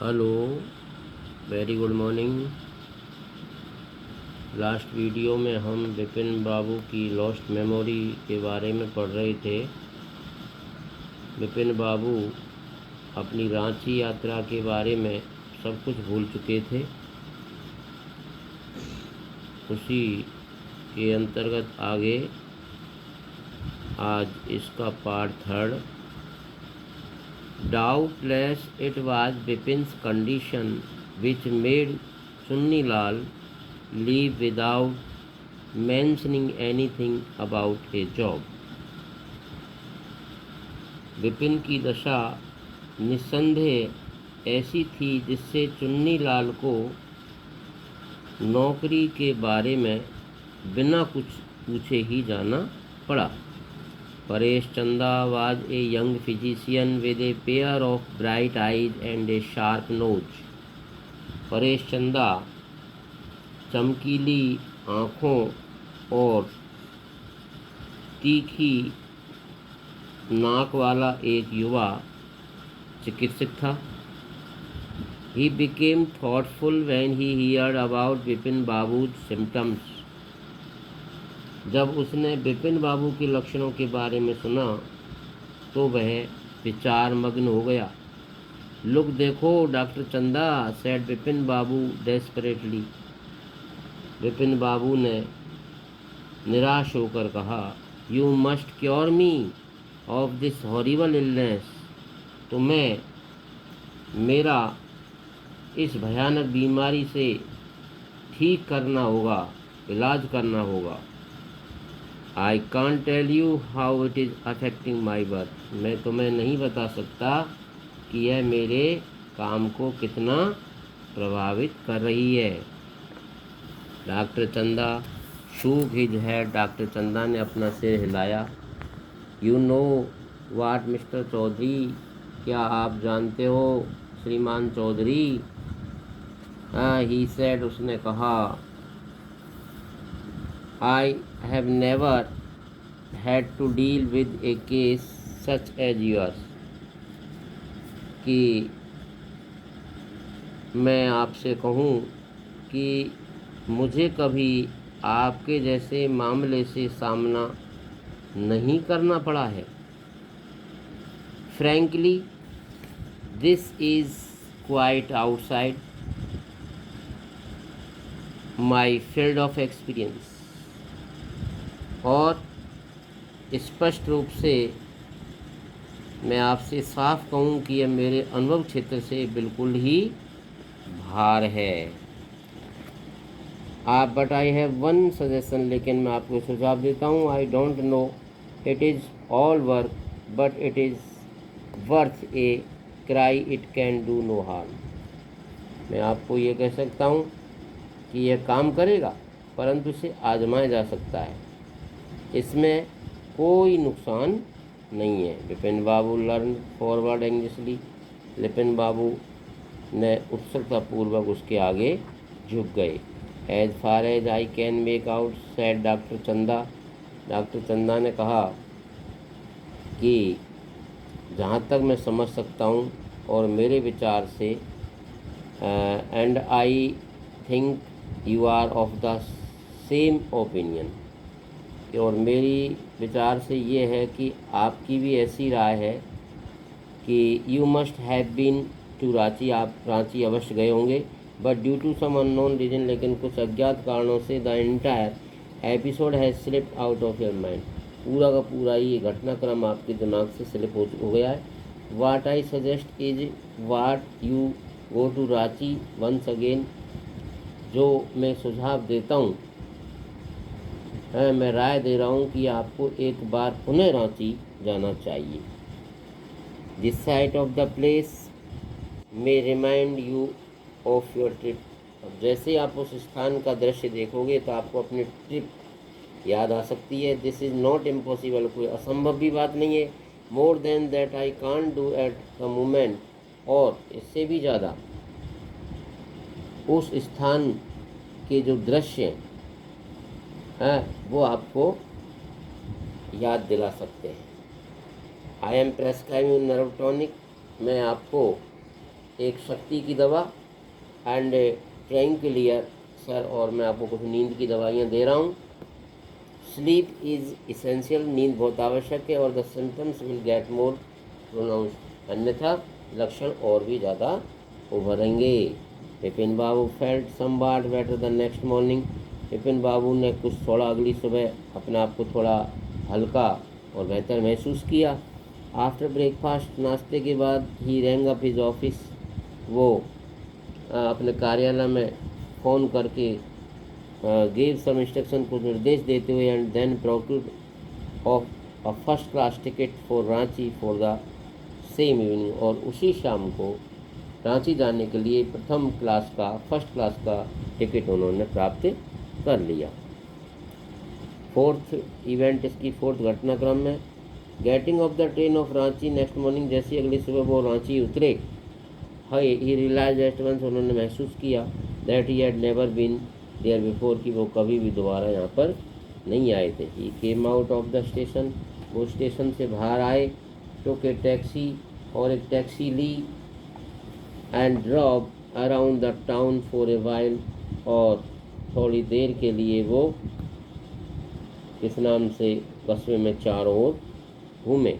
Hello, very good morning. Last video में हम विपिन बाबू की लॉस्ट मेमोरी के बारे में पढ़ रहे थे। विपिन बाबू अपनी रांची यात्रा के बारे में सब कुछ भूल चुके थे। उसी के अंतर्गत आगे आज इसका part third. Doubtless it was Bipin's condition which made Chunnilal leave without mentioning anything about a job. Vipin की दशा निस्संदेह ऐसी थी जिससे चुन्नीलाल को नौकरी के बारे में बिना कुछ पूछे ही जाना पड़ा। Paresh Chanda was a young physician with a pair of bright eyes and a sharp nose. Paresh चंदा चमकीली आँखों और तीखी नाक वाला एक युवा चिकित्सक था। He became thoughtful when he heard about Bipin Babu's symptoms. जब उसने विपिन बाबू के लक्षणों के बारे में सुना तो वह विचार मग्न हो गया। लुक देखो डॉक्टर चंदा, सेड विपिन बाबू डेस्परेटली। विपिन बाबू ने निराश होकर कहा, you must cure me of this horrible illness. तुम्हें मेरा इस भयानक बीमारी से ठीक करना होगा, इलाज करना होगा। I can't tell you how it is affecting my work. मैं तुम्हें नहीं बता सकता कि यह मेरे काम को कितना प्रभावित कर रही है। डॉक्टर चंदा shook his head. Doctor Chanda ने अपना सिर हिलाया। You know what, mister Chaudhary, क्या आप जानते हो श्रीमान चौधरी? He said, उसने कहा, I have never had to deal with a case such as yours. कि मैं आपसे कहूँ कि मुझे कभी आपके जैसे मामले से सामना नहीं करना पड़ा है। Frankly, this is quite outside my field of experience. और स्पष्ट रूप से मैं आपसे साफ कहूँ कि यह मेरे अनुभव क्षेत्र से बिल्कुल ही बाहर है। But I have one suggestion, लेकिन मैं आपको सुझाव देता हूँ। I don't know it is all work but it is worth a cry, it can do no harm. मैं आपको ये कह सकता हूँ कि यह काम करेगा, परंतु इसे आजमाया जा सकता है, इसमें कोई नुकसान नहीं है। Vipin Babu leaned forward anxiously. Vipin Babu ने उत्सुकतापूर्वक उसके आगे झुक गए। As far as I can make out, said doctor Chanda. Doctor Chanda ने कहा कि जहाँ तक मैं समझ सकता हूँ और मेरे विचार से, and I think you are of the same opinion, और मेरी विचार से ये है कि आपकी भी ऐसी राय है कि you must have been to Ranchi, आप रांची अवश्य गए होंगे, but due to some unknown reason, लेकिन कुछ अज्ञात कारणों से the entire episode has slipped out of your mind, पूरा का पूरा ये घटनाक्रम आपके दिमाग से स्लिप हो गया है। What I suggest is what you go to Ranchi once again. जो मैं सुझाव देता हूँ, मैं राय दे रहा हूँ कि आपको एक बार पुनः रांची जाना चाहिए। This site of the place may remind you of your trip. अब जैसे आप उस स्थान का दृश्य देखोगे तो आपको अपनी ट्रिप याद आ सकती है। दिस इज़ नॉट इम्पॉसिबल, कोई असंभव भी बात नहीं है। More than that I can't do at the moment, और इससे भी ज़्यादा उस स्थान के जो दृश्य हैं वो आपको याद दिला सकते हैं। आई एम प्रेस्क्राइबिंग नर्व टॉनिक, मैं आपको एक शक्ति की दवा एंड ट्रैंक्विलियर सर, और मैं आपको कुछ नींद की दवाइयाँ दे रहा हूँ। स्लीप इज़ इसेंशियल, नींद बहुत आवश्यक है, और the symptoms will get more pronounce, अन्यथा लक्षण और भी ज़्यादा उभरेंगे। Vipin Babu felt somewhat better the next morning, Vipin Babu ने कुछ थोड़ा अगली सुबह अपने आप को थोड़ा हल्का और बेहतर महसूस किया। आफ्टर ब्रेकफास्ट, नाश्ते के बाद, ही रैंग अप हिज ऑफिस, वो अपने कार्यालय में फ़ोन करके गेव सम इंस्ट्रक्शन, को निर्देश देते हुए, and then procured of a first class ticket for Ranchi for the same evening, और उसी शाम को रांची जाने के लिए फर्स्ट क्लास का टिकट उन्होंने प्राप्त कर लिया। फोर्थ इवेंट, इसकी फोर्थ घटनाक्रम में, getting off the train of Ranchi next morning, जैसे अगली सुबह वो रांची उतरे, ही रियलाइज एट वंस, उन्होंने महसूस किया, that he had never been there before, कि वो कभी भी दोबारा यहाँ पर नहीं आए थे। He came out of the station, वो स्टेशन से बाहर आए, टुक ए टैक्सी, और एक टैक्सी ली, and drove around the town for a while, और थोड़ी देर के लिए वो इस नाम से कस्बे में चारों ओर घूमे।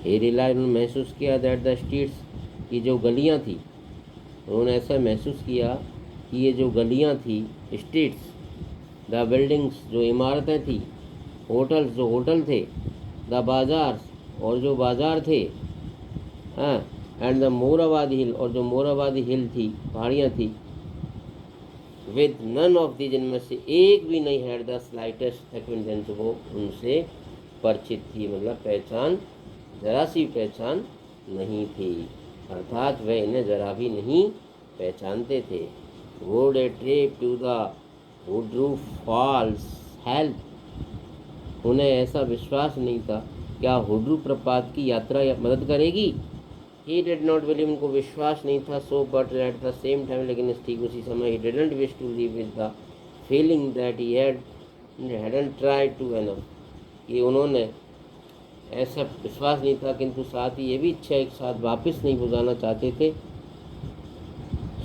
ही रियलाइज, उन्होंने महसूस किया, दैट द स्ट्रीट्स, की जो गलियाँ थी, उन्होंने ऐसा महसूस किया कि ये जो गलियाँ थी, स्ट्रीट्स, द बिल्डिंग्स, जो इमारतें थी, होटल्स, जो होटल थे, द बाजार, और जो बाज़ार थे, हाँ, एंड द मोराबादी हिल, और जो मोराबादी हिल थी, पहाड़ियाँ थी, विद नन ऑफ दीज, इनमें से एक भी नहीं, हैड द स्लाइटेस्ट एक्विनेंस, वो उनसे परिचित थी, मतलब पहचान, जरा सी पहचान नहीं थी, अर्थात वह इन्हें जरा भी नहीं पहचानते थे। Would a trip to the Hudru falls help, उन्हें ऐसा विश्वास नहीं था, क्या हुड्रू प्रपात की यात्रा मदद करेगी। ही डिड नॉट बिलीव, उनको विश्वास नहीं था, so but at the same time, लेकिन ठीक उसी समय, he didn't wish to leave with the feeling that he hadn't tried too enough, कि उन्होंने ऐसा विश्वास नहीं था, किंतु साथ ही ये भी इच्छा एक साथ वापस नहीं बुझाना चाहते थे।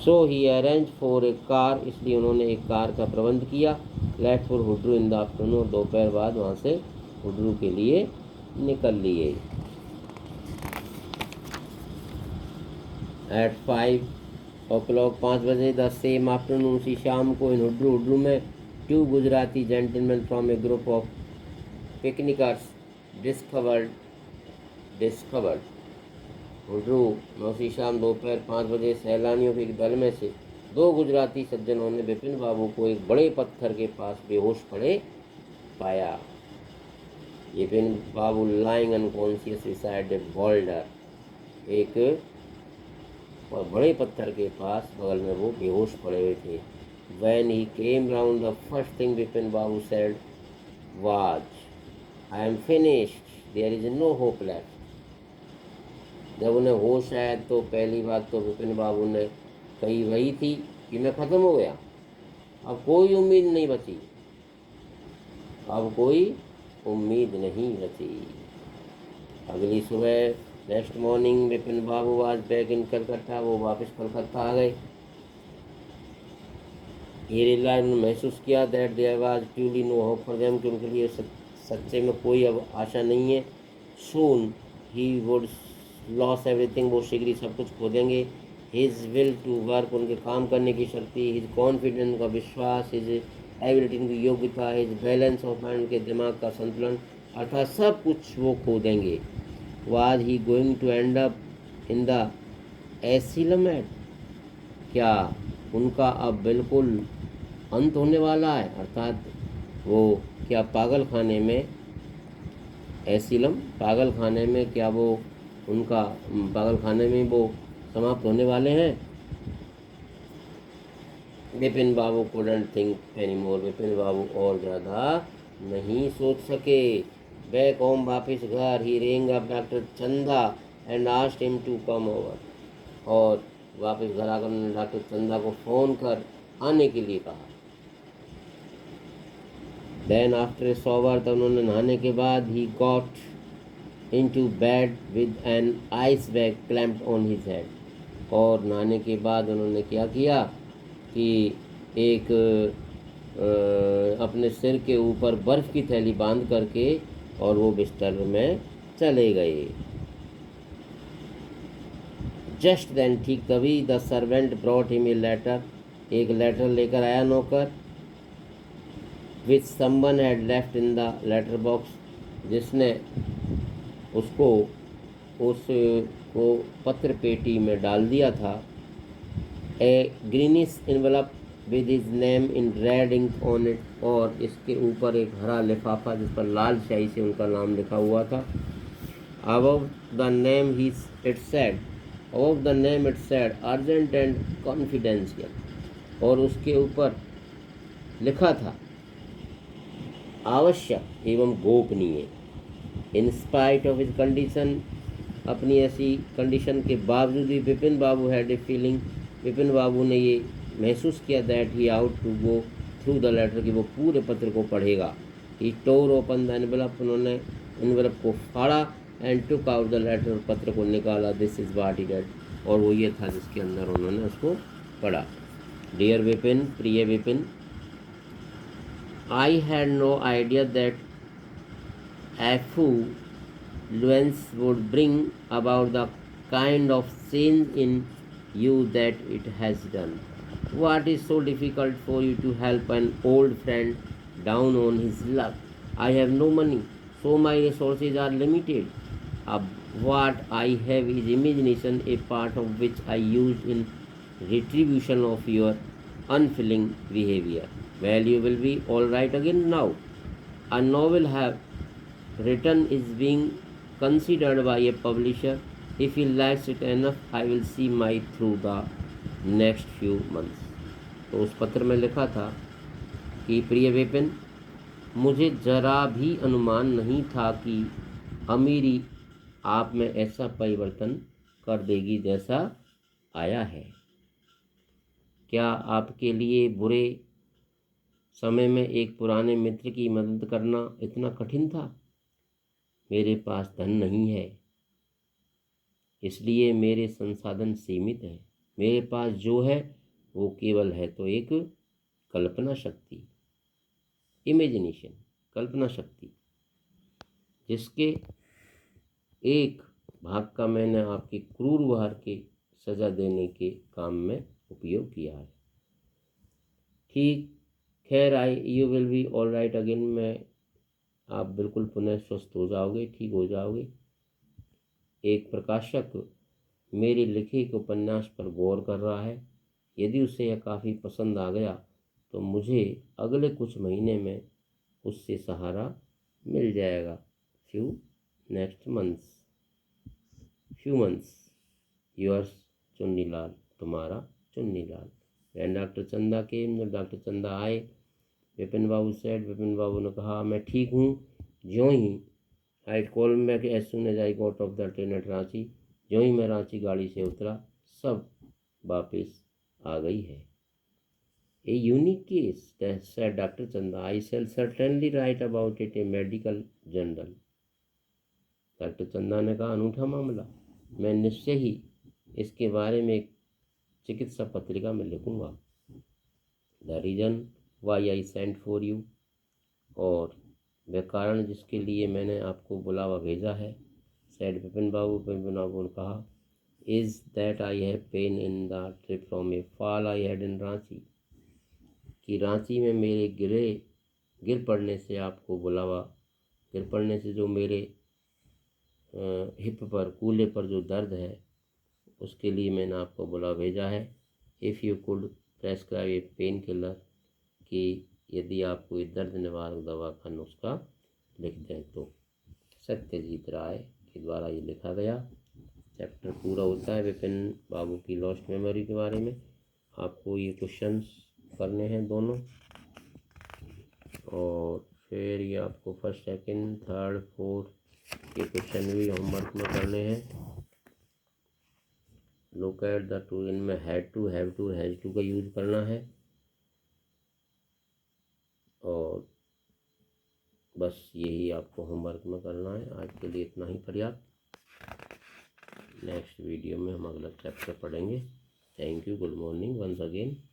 So he arrange for a car, इसलिए उन्होंने एक कार का प्रबंध किया। Left for Hudru in the afternoon, दोपहर बाद वहाँ से हुड्रू के लिए निकल लिए। एट 5 o'clock, 5 बजे, द सेम आफ्टरनून, उसी शाम को, इन हुड्रू में, 2 Gujarati gentleman from a group of picnickers discovered Hudru में उसी शाम दोपहर 5 बजे सैलानियों के एक दल में से 2 गुजराती सज्जनों ने विपिन बाबू को एक बड़े पत्थर के पास बेहोश पड़े पाया। Vipin Babu lying unconscious beside a boulder, एक बड़े पत्थर के पास बगल में वो बेहोश पड़े हुए थे। When he came round, the first thing Vipin Babu said was, I am finished, there is no hope left. जब उन्हें होश आया तो पहली बात तो विपिन बाबू ने कही वही थी कि मैं ख़त्म हो गया, अब कोई उम्मीद नहीं बची, अब कोई उम्मीद नहीं बची। अगली सुबह, next morning, Vipin Babu was back in Calcutta, वो वापस कलकत्ता आ गए। ये रियलाइज, महसूस किया, that there was truly no hope for them, कि उनके लिए सच्चे में कोई अब आशा नहीं है। सून ही वुड लॉस एवरीथिंग, वो शीघ्र ही सब कुछ खो देंगे। हिज विल टू वर्क, उनके काम करने की शक्ति, हिज कॉन्फिडेंस, उनका विश्वास, हिज एबिलिटी, उनकी योग्यता, हिज बैलेंस ऑफ माइंड, उनके दिमाग का संतुलन, अर्थात सब कुछ वो खो देंगे। Was he going to end up in the asylum, क्या उनका अब बिल्कुल अंत होने वाला है, अर्थात वो क्या पागल खाने में, एसिलम पागल खाने में, क्या वो उनका पागल खाने में वो समाप्त होने वाले हैं। विपिन बाबू couldn't think anymore, विपिन बाबू और ज़्यादा नहीं सोच सके। बैक होम, वापस घर, ही rang up डॉक्टर चंदा and asked him to come over, और वापस घर आकर उन्होंने डॉक्टर चंदा को फ़ोन कर आने के लिए कहा। देन आफ्टर ए शॉवर, तब उन्होंने नहाने के बाद, he got into bed with an ice bag clamped on his head. और नहाने के बाद उन्होंने क्या किया कि एक अपने सिर के ऊपर बर्फ़ की थैली बांध करके और वो बिस्तर में चले गए। जस्ट देन, ठीक तभी, the servant brought him a letter, एक लेटर लेकर आया नौकर, which someone had left in the letter box, जिसने उसको उस को पत्र पेटी में डाल दिया था। A greenish envelope with his name in red ink on it, और इसके ऊपर एक हरा लिफाफा जिस पर लाल स्याही से उनका नाम लिखा हुआ था। Above the name he it said, above the name it said urgent and confidential, और उसके ऊपर लिखा था आवश्यक एवं गोपनीय। In spite of his condition, अपनी ऐसी कंडीशन के बावजूद भी Vipin Babu had a feeling, Vipin Babu ने ये महसूस किया that he ought to go through the letter, कि वो पूरे पत्र को पढ़ेगा। He tore open the envelope, उन्होंने एनवेलप को फाड़ा, and took out the letter, पत्र को निकाला। This is what he read, और वो ये था जिसके अंदर उन्होंने उसको पढ़ा। डियर विपिन, प्रिय Vipin, I had no idea that affluence would bring about the kind of change in you that it has done. What is so difficult for you to help an old friend down on his luck? I have no money, so my resources are limited. What I have is imagination, a part of which I used in retribution of your unfeeling behavior. Well, you will be all right again now. A novel have written is being considered by a publisher. If he likes it enough, I will see my through the next few months. तो उस पत्र में लिखा था कि प्रिय विपिन, मुझे जरा भी अनुमान नहीं था कि अमीरी आप में ऐसा परिवर्तन कर देगी जैसा आया है। क्या आपके लिए बुरे समय में एक पुराने मित्र की मदद करना इतना कठिन था? मेरे पास धन नहीं है, इसलिए मेरे संसाधन सीमित हैं। मेरे पास जो है वो केवल है तो एक कल्पना शक्ति, इमेजिनेशन, कल्पना शक्ति, जिसके एक भाग का मैंने आपके क्रूर व्यवहार के सजा देने के काम में उपयोग किया है। ठीक, खैर, you will be all right again, मैं आप बिल्कुल पुनः स्वस्थ हो जाओगे, ठीक हो जाओगे। एक प्रकाशक मेरे लिखे एक उपन्यास पर गौर कर रहा है। यदि उसे यह काफ़ी पसंद आ गया तो मुझे अगले कुछ महीने में उससे सहारा मिल जाएगा। फ्यू मंथ्स, योर्स चुन्नीलाल, तुम्हारा चुन्नीलाल। वैन डॉक्टर चंदा केम, जब डॉक्टर चंदा आए, विपिन बाबू सेड, विपिन बाबू ने कहा, मैं ठीक हूँ। ज्यों ही आई कॉल में कि as soon as I got off the train at Ranchi, ज्यों ही मैं रांची गाड़ी से उतरा, सब वापस आ गई है। A unique case, said doctor Chanda, I shall certainly write about it a medical journal. Doctor Chanda ने कहा, अनूठा मामला, मैं निश्चय ही इसके बारे में एक चिकित्सा पत्रिका में लिखूंगा। The reason why I sent for you, और वह कारण जिसके लिए मैंने आपको बुलावा भेजा है, सेड विपिन बाबू ने कहा, is that I have pain in the trip from A fall I had in Ranchi, कि रांची में मेरे गिर पड़ने से आपको बुलावा, गिर पड़ने से जो मेरे हिप पर, कूल्हे पर जो दर्द है, उसके लिए मैंने आपको बुला भेजा है। If you could prescribe A pain killer, कि यदि आप कोई दर्द निवारक दवा का नुस्खा लिख दें तो। सत्यजीत राय के द्वारा ये लिखा गया। चैप्टर पूरा होता है विपिन बाबू की लॉस्ट मेमोरी के बारे में। आपको ये क्वेश्चंस करने हैं दोनों, और फिर ये आपको फर्स्ट, सेकंड, थर्ड, फोर्थ के क्वेश्चन भी होमवर्क में करने हैं। लुक एट द टू, इनमें had to, have to, has to का यूज करना है, और बस यही आपको होमवर्क में करना है। आज के लिए इतना ही पर्याप्त। नेक्स्ट वीडियो में हम अगला चैप्टर पढ़ेंगे। Thank you, good morning once again.